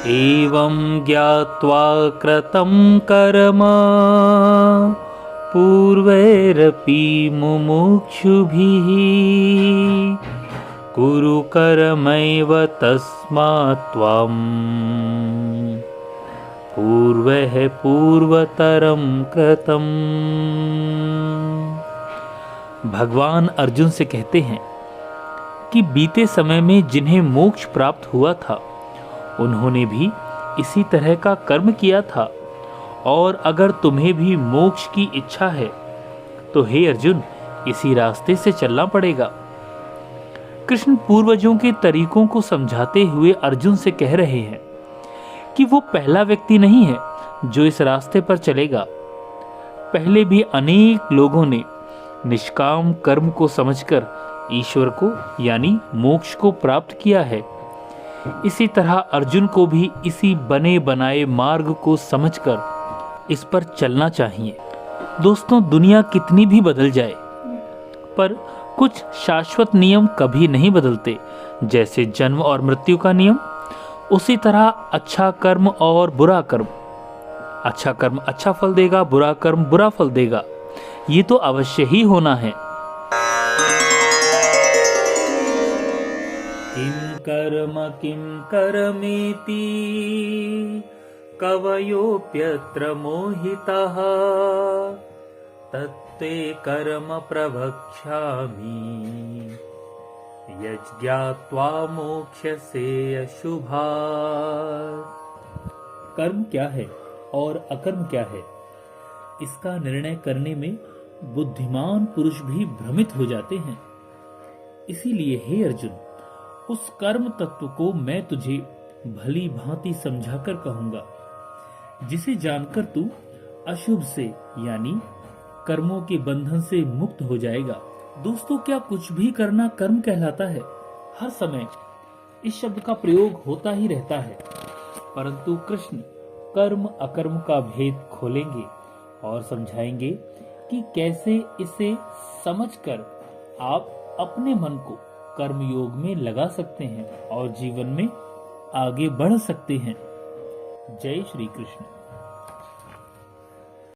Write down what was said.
एवं ज्ञात्वा कृतं कर्म पूर्वैरपि मुमुक्षुभिः कुरु कर्मैव तस्मात् त्वं पूर्वः पूर्वतरं कृतम्। भगवान अर्जुन से कहते हैं कि बीते समय में जिन्हें मोक्ष प्राप्त हुआ था उन्होंने भी इसी तरह का कर्म किया था, और अगर तुम्हें भी मोक्ष की इच्छा है तो हे अर्जुन इसी रास्ते से चलना पड़ेगा। कृष्ण पूर्वजों के तरीकों को समझाते हुए अर्जुन से कह रहे हैं कि वो पहला व्यक्ति नहीं है जो इस रास्ते पर चलेगा। पहले भी अनेक लोगों ने निष्काम कर्म को समझकर ईश्वर को यानी मोक्ष को प्राप्त किया है। इसी तरह अर्जुन को भी इसी बने बनाए मार्ग को समझकर इस पर चलना चाहिए। दोस्तों, दुनिया कितनी भी बदल जाए पर कुछ शाश्वत नियम कभी नहीं बदलते, जैसे जन्म और मृत्यु का नियम। उसी तरह अच्छा कर्म और बुरा कर्म, अच्छा कर्म अच्छा फल देगा, बुरा कर्म बुरा फल देगा। ये तो अवश्य ही होना है। किम कर्मेति कवयोप्यत्र मोहिताः तत्ते कर्म प्रवक्ष्यामि यज्ञात्वा मोक्ष्यसे अशुभात्। कर्म क्या है और अकर्म क्या है, इसका निर्णय करने में बुद्धिमान पुरुष भी भ्रमित हो जाते हैं। इसीलिए हे अर्जुन, उस कर्म तत्व को मैं तुझे भली भांति समझाकर कहूंगा, जिसे जानकर तू अशुभ से यानी कर्मों के बंधन से मुक्त हो जाएगा। दोस्तों, क्या कुछ भी करना कर्म कहलाता है? हर समय इस शब्द का प्रयोग होता ही रहता है, परंतु कृष्ण कर्म अकर्म का भेद खोलेंगे और समझाएंगे कि कैसे इसे समझकर आप अपने मन को कर्म योग में लगा सकते हैं और जीवन में आगे बढ़ सकते हैं। जय श्री कृष्ण।